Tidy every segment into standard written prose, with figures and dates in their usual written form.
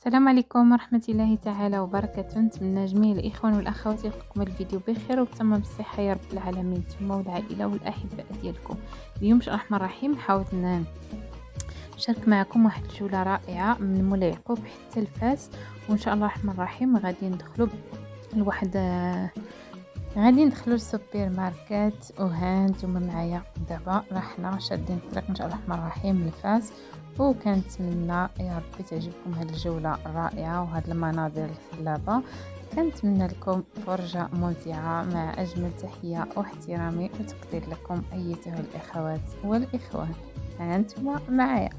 السلام عليكم ورحمة الله تعالى وبركاته. نتمنى جميع الإخوان والأخوات يلقاكم الفيديو بخير وبتمام بالصحة يا رب العالمين، نتوما والعائلة والأحباء ديالكم. اليوم إن شاء الله الرحمن الرحيم حاولت نشارك معكم واحد الجولة رائعة من مولاي يعقوب حتى لفاس، وإن شاء الله الرحمن الرحيم غادي ندخلوا للسوبر ماركت. وها نتوما معايا دابا راه حنا شادين الطريق ان شاء الله الرحمن الرحيم لفاس، وكنتمنى يا ربي تعجبكم هذه الجوله الرائعه وهذه المناظر الخلابه. كنتمنى لكم فرجه ممتعه مع اجمل تحيه واحترامي وتقدير لكم ايتها الاخوات والاخوان. ها انتم معايا.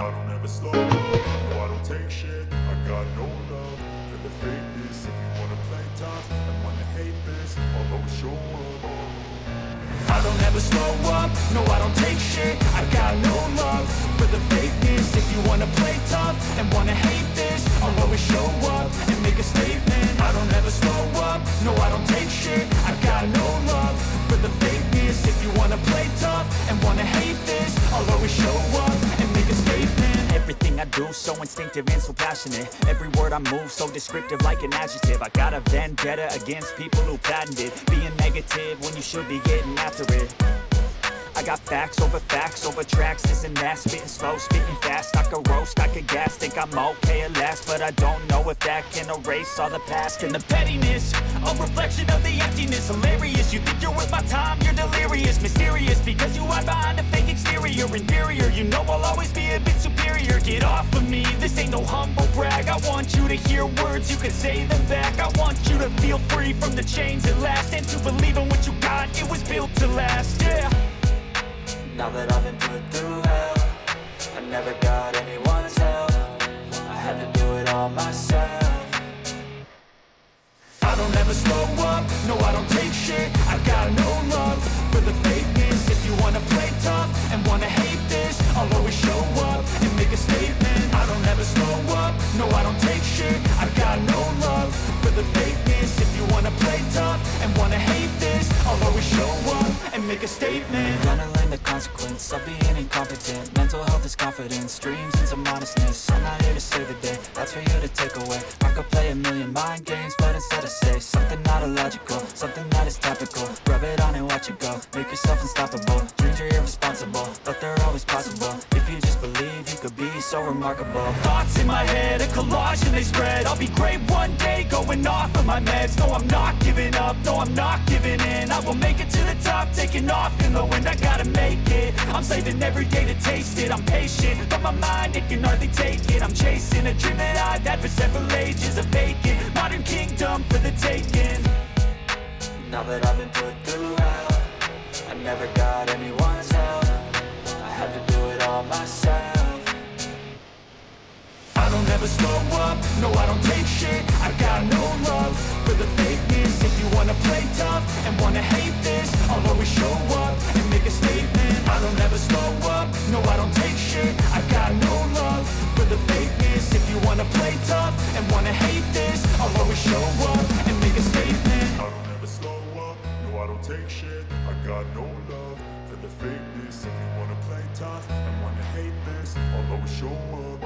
I don't ever slow up, no I don't take shit. I got no love for the fakeness. If you wanna play tough and wanna hate this, I'll always show up. I don't ever slow up, no I don't take shit. I got no love for the fakeness. If you wanna play tough and wanna hate this, I'll always show up and make a statement. I don't ever slow up, no I don't take shit. I got no love for the fakeness. If you wanna play tough and wanna hate this, I'll always show up and make a statement. Everything I do so instinctive and so passionate. Every word I move so descriptive like an adjective. I got a vendetta against people who patented being negative when you should be getting after it. I got facts over tracks, this and that. Spitting slow, spitting fast, I could roast, I could gas. Think I'm okay at last, but I don't know if that can erase all the past. And the pettiness, a reflection of the emptiness. Hilarious, you think you're worth my time, you're delirious. Mysterious, because you hide behind a fake exterior. Inferior, you know I'll always be a bit superior. Get off of me, this ain't no humble brag. I want you to hear words, you can say them back. I want you to feel free from the chains at last, and to believe in what you got, it was built to last, yeah. Now that I've been put through hell, I never got anyone's help. I had to do it all myself. I don't ever slow up, no I don't take shit. I got no love for the fakeness. If you wanna play tough and wanna hate this, I'll always show up and make a statement. I don't ever slow up, no I don't take shit. I got no love for the fakeness. If you wanna play tough and wanna hate this, I'll always show up and make a statement. Gonna learn the consequence of being incompetent. Mental health is confidence, dreams into modestness. I'm not here to save the day, that's for you to take away. I could play a million mind games, but instead I say something not illogical, something that is topical. Rub it on and watch it go, make yourself unstoppable. Dreams are irresponsible, but they're always possible. If you just believe, you could be so remarkable. Thoughts in my head, a collage and they spread. I'll be great one day, going off of my meds. No, I'm not giving up, no, I'm not giving in. I will make it to the top, taking off in the wind. I gotta make it, I'm saving every day to taste it. I'm patient, but my mind, it can hardly take it. I'm chasing a dream that I've had for several ages. A vacant, modern kingdom for the taking. Now that I've been put through hell, I never got anyone's help. I had to do it all myself. I don't ever slow up, no I don't take shit. I got no love for the fakeness. If you wanna play tough and wanna hate this, I'll always show up and make a statement. I don't ever slow up, no I don't take shit. I got no love for the fakeness. If you wanna play tough and wanna hate this, I'll always show up and make a statement. I don't ever slow up, no I don't take shit. I got no love for the fakeness. If you wanna play tough and wanna hate this, I'll always show up.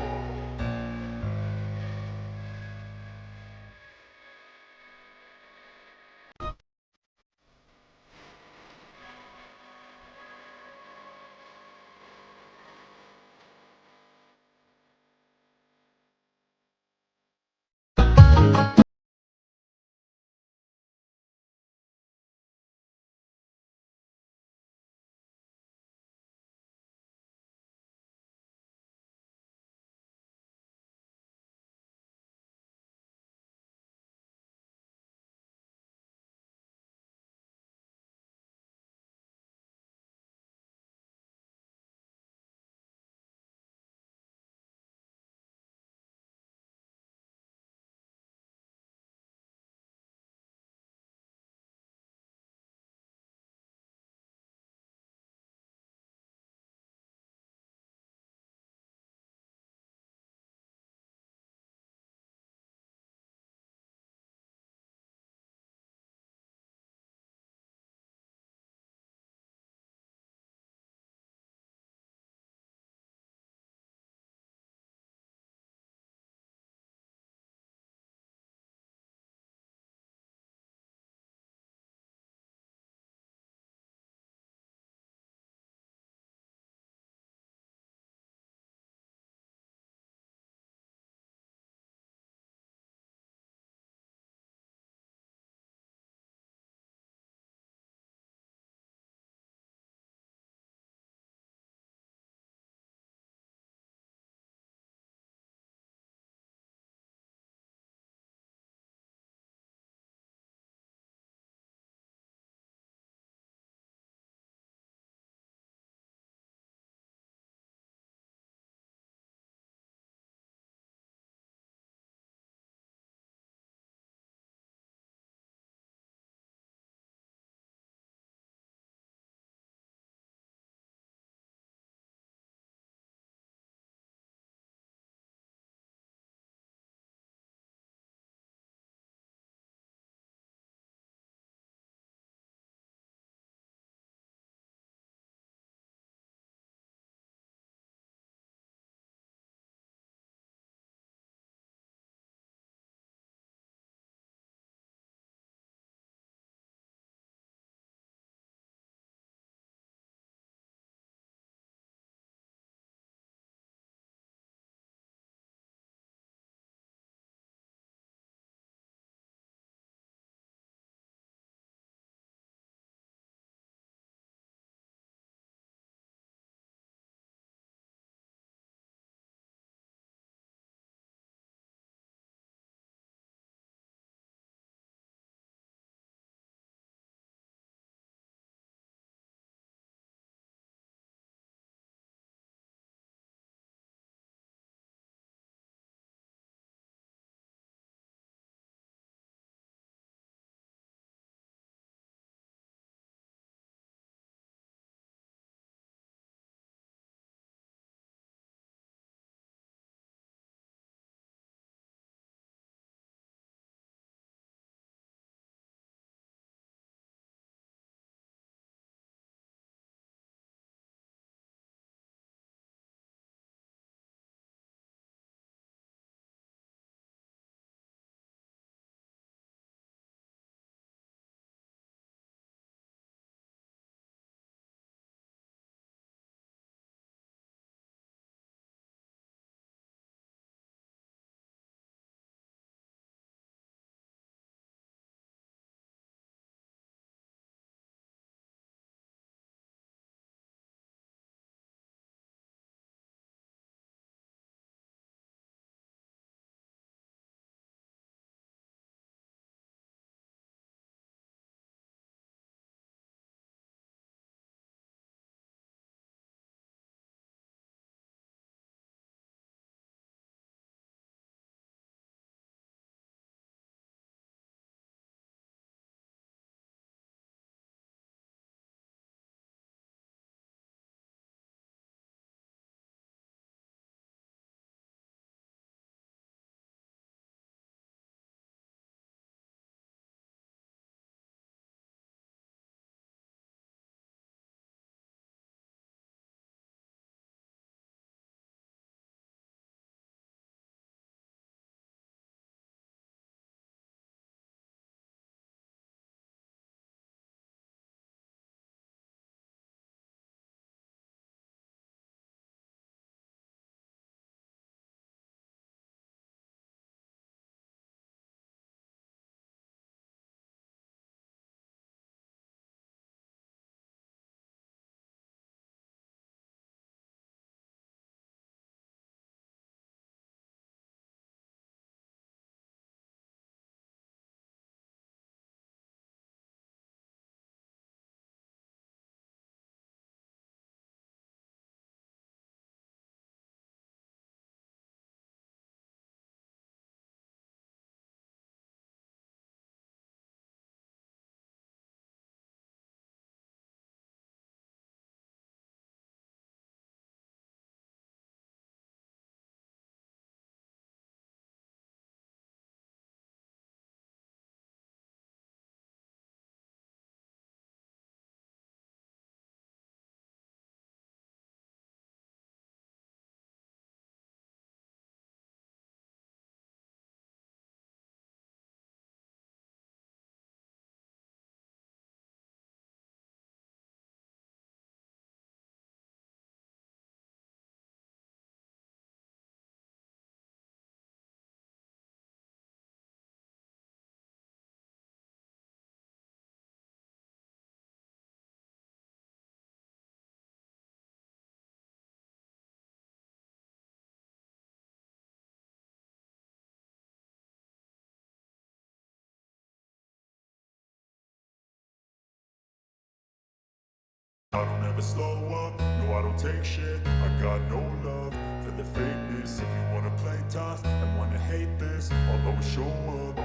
never slow up, no I don't take shit. I got no love for the fakeness. If you wanna play tough and wanna hate this, I'll always show up.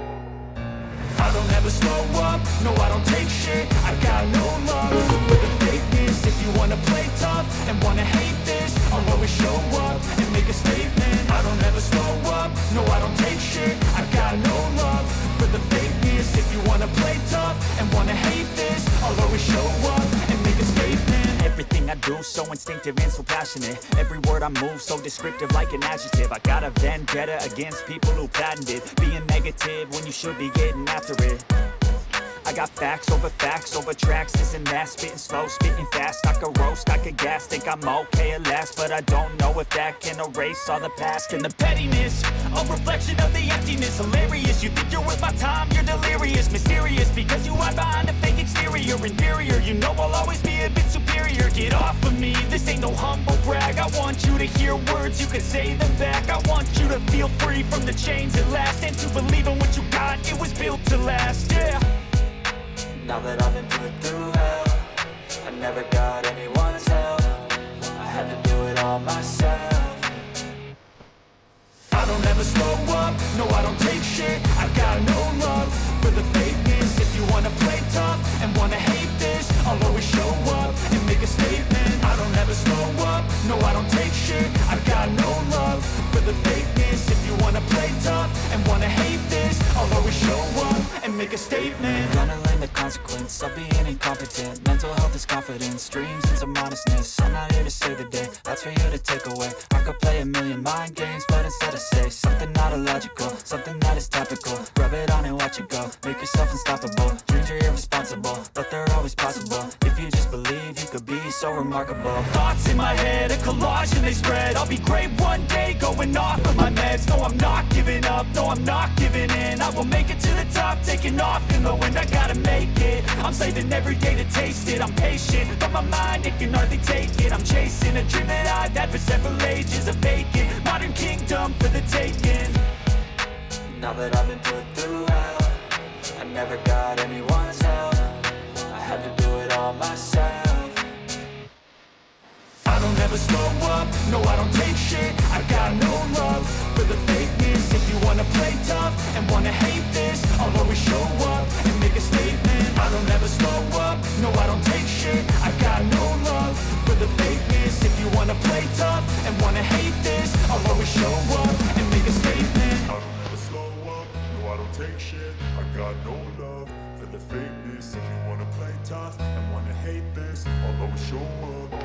I don't ever slow up, no I don't take shit. I got no love for the fakeness. If you wanna play tough and wanna hate this, I'll always show up and make a statement. I don't ever slow up, no I don't take shit. I got no love for the fakeness. If you wanna play tough and wanna hate this, I'll always show up and make a statement. Everything I do so instinctive and so passionate. Every word I move so descriptive like an adjective. I got a vendetta against people who patented being negative when you should be getting after it. I got facts over tracks, this and that. Spitting slow, spitting fast. I could roast, I could gas. Think I'm okay at last, but I don't know if that can erase all the past. And the pettiness, a reflection of the emptiness. Hilarious, you think you're worth my time, you're delirious. Mysterious, because you hide behind a fake exterior. Inferior, you know I'll always be a bit superior. Get off of me, this ain't no humble brag. I want you to hear words, you can say them back. I want you to feel free from the chains at last, and to believe in what you got, it was built to last, yeah. Now that I've been put through hell, I never got anyone's help. I had to do it all myself. I don't ever slow up, no I don't take shit. I got no love for the fakeness. If you wanna play tough and wanna hate this, I'll always show up and make a statement. I don't ever slow up, no I don't take shit. I got no love for the fakeness. If you wanna play tough and wanna hate this, I'll always show up and make a statement. Gonna learn the consequence of being incompetent. Mental health is confidence, dreams into modestness. I'm not here to save the day, that's for you to take away. I could play a million mind games, but instead I say something not illogical, something that is topical. Rub it on and watch it go, make yourself unstoppable. Dreams are irresponsible, but they're always possible. If you just believe, you could be so remarkable. Thoughts in my head, a collage and they spread. I'll be great one day, going off of my meds. No, I'm not giving up, no, I'm not giving in. I will make it to the top, taking off in the wind. I gotta make it, I'm saving every day to taste it. I'm patient, but my mind, it can hardly take it. I'm chasing a dream that I've had for several ages. A vacant, modern kingdom for the taking. Now that I've been put through hell, I never got anyone's help. I had to do it all myself. I don't ever slow up, no I don't take shit. I got no love for the fakeness. If you wanna play tough and wanna hate this, I'll always show up and make a statement. I don't ever slow up, no I don't take shit. I got no love for the fakeness. If you wanna play tough and wanna hate this, I'll always show up and make a statement. I don't ever slow up, no I don't take shit. I got no love for the fakeness. If you wanna play tough and wanna hate this, I'll always show up.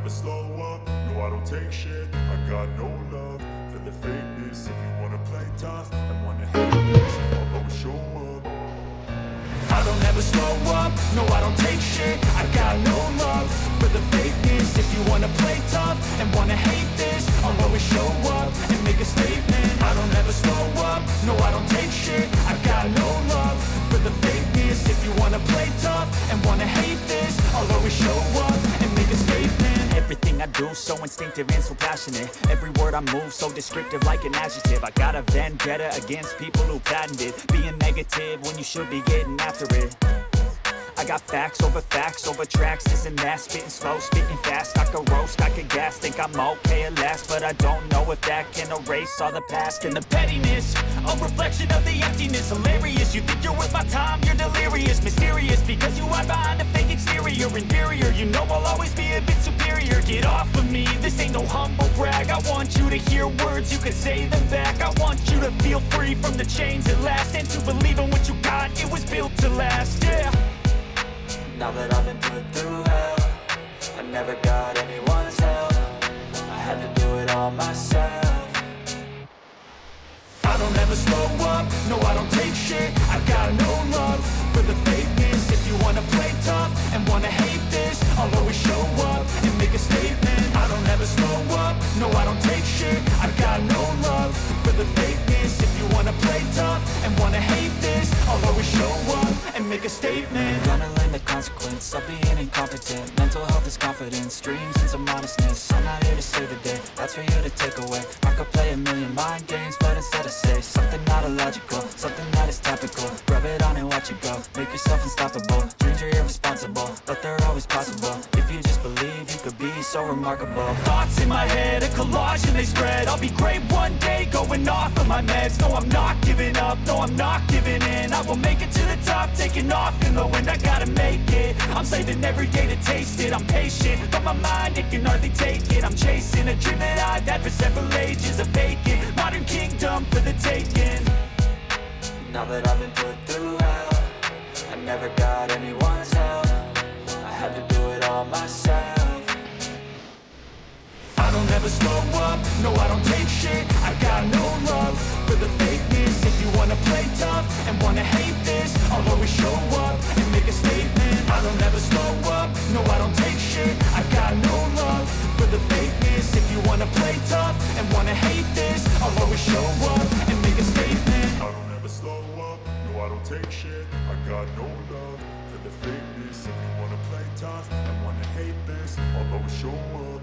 never slow up, no I don't take shit. I got no love for the fakeness. If you wanna play tough and wanna hate this, I'll always show up. I don't ever slow up, no I don't take shit. I got no love for the fakeness. If you wanna play tough and wanna hate this, I'll always show up and make a statement. I don't ever slow up, no I don't take shit. I got no love for the fakeness. If you wanna play tough and wanna hate this, I'll always show up and make a statement. Everything I do so instinctive and so passionate. Every word I move so descriptive like an adjective. I got a vendetta against people who patented being negative when you should be getting after it. I got facts over tracks, this and that. Spitting slow, spitting fast. I could roast, I could gas. Think I'm okay at last, but I don't know if that can erase all the past. And the pettiness, a reflection of the emptiness. Hilarious, you think you're worth my time, you're delirious. Mysterious, because you hide behind a fake exterior. Inferior, you know I'll always be a bit superior. Get off of me, this ain't no humble brag. I want you to hear words, you can say them back. I want you to feel free from the chains that last, and to believe in what you got, it was built to last, yeah. Now that I've been put through hell, I never got anyone's help. I had to do it all myself. I don't ever slow up, no I don't take shit. I got no love for the fakeness. If you wanna play tough and wanna hate this, I'll always show up and make a statement. I don't ever slow up, no I don't take shit. I got no love for the fakeness. If you wanna play tough and wanna hate this, I'll always show up and make a statement. Gonna learn the consequence of being incompetent. Mental health is confidence, dreams and some honestness. I'm not here to save the day, that's for you to take away. I could play a million mind games, but instead I say something not illogical, something that is topical. Rub it on and watch it go, make yourself unstoppable. Dreams are irresponsible, but they're always possible. If you just believe, you could be so remarkable. Thoughts in my head, a collage and they spread. I'll be great one day, going off of my meds. No, I'm not giving up, no, I'm not giving in. I will make it to the top, taking off in the wind. I gotta make it, I'm saving every day to taste it. I'm patient, but my mind, it can hardly take it. I'm chasing a dream that I've had for several ages. A vacant, modern kingdom for the taking. Now that I've been put through hell, I never got anyone's help. I had to do it all myself. I don't ever slow up, no I don't take shit. I got no love for the fakeness. If you wanna play tough and wanna hate this, I'll always show up and make a statement. I don't ever slow up, no I don't take shit. I got no love for the fakeness. If you wanna play tough and wanna hate this, I'll always show up and make a statement. I don't ever slow up, no I don't take shit. I got no love for the fakeness. If you wanna play tough and wanna hate this, I'll always show up.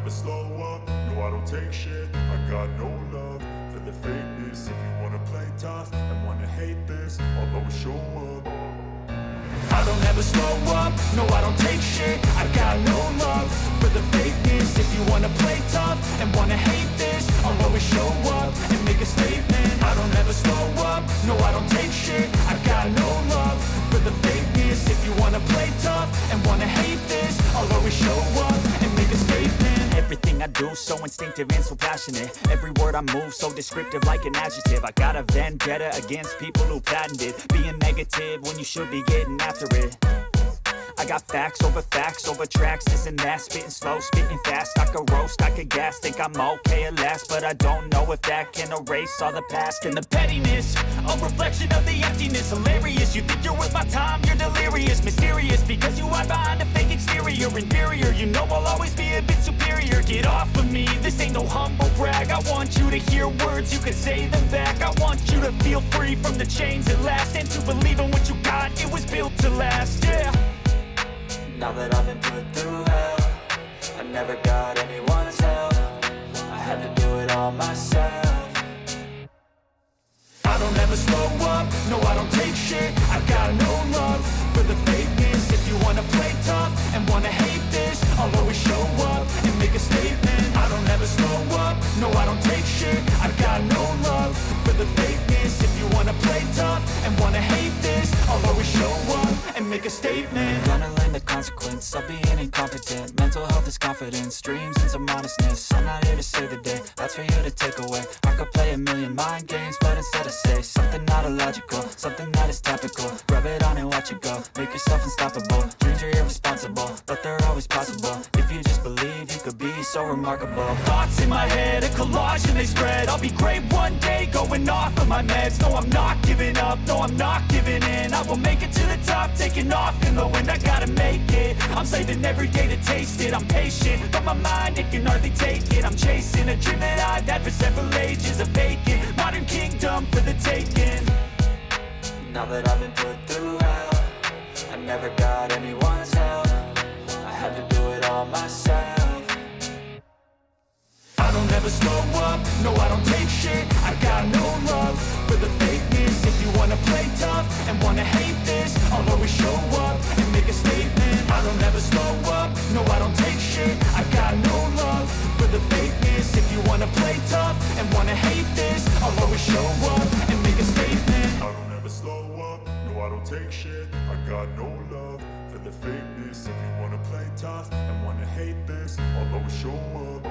never slow up, no I don't take shit. I got no love for the fakeness. If you wanna play tough and wanna hate this, I'll always show up. I don't ever slow up, no I don't take shit. I got no love for the fakeness. If you wanna play tough and wanna hate this, I'll always show up and make a statement. I don't ever slow up, no I don't take shit. I got no love for the fakeness. If you wanna play tough and wanna hate this, I'll always show up and make a statement. Everything I do so instinctive and so passionate. Every word I move so descriptive like an adjective. I got a vendetta against people who patented being negative when you should be getting after it. I got facts over tracks, this and that. Spitting slow, spitting fast. I could roast, I could gas. Think I'm okay at last, but I don't know if that can erase all the past. And the pettiness, a reflection of the emptiness. Hilarious, you think you're worth my time, you're delirious. Mysterious, because you hide behind a fake exterior. Inferior, you know I'll always be a bit superior. Get off of me, this ain't no humble brag. I want you to hear words, you can say them back. I want you to feel free from the chains at last, and to believe in what you got, it was built to last, yeah. Now that I've been put through hell, I never got anyone's help. I had to do it all myself. I don't ever slow up, no I don't take shit. I got no love for the fakeness. If you wanna play tough and wanna hate this, I'll always show up and make a statement. I don't ever slow up, no I don't take shit. I got no love for the fakeness. If you wanna play tough and wanna hate this, I'll always show up and make a statement. Gonna learn the consequence of being incompetent. Mental health is confidence, dreams and some modestness. I'm not here to save the day, that's for you to take away. I could play a million mind games, but instead I say something not illogical, something that is topical. Rub it on and watch it go, make yourself unstoppable. Dreams are irresponsible, but they're always possible. If you just believe, you could be so remarkable. Thoughts in my head, a collage and they spread. I'll be great one day, going off of my meds. No, I'm not giving up, no, I'm not giving in. I will make it to the top, taking off in the wind. I gotta make it, I'm saving every day to taste it. I'm patient, but my mind, it can hardly take it. I'm chasing a dream that I've had for several ages. A vacant, modern kingdom for the taking. Now that I've been put through hell, I never got anyone's help. I had to do it all myself. I don't ever slow up, no I don't take shit. I got no love for the fakeness. If you wanna play tough and wanna hate this, I'll always show up and make a statement. I don't ever slow up, no I don't take shit. I got no love for the fakeness. If you wanna play tough and wanna hate this, I'll always show up and make a statement. I don't ever slow up, no I don't take shit. I got no love for the fakeness. If you wanna play tough and wanna hate this, I'll always show up.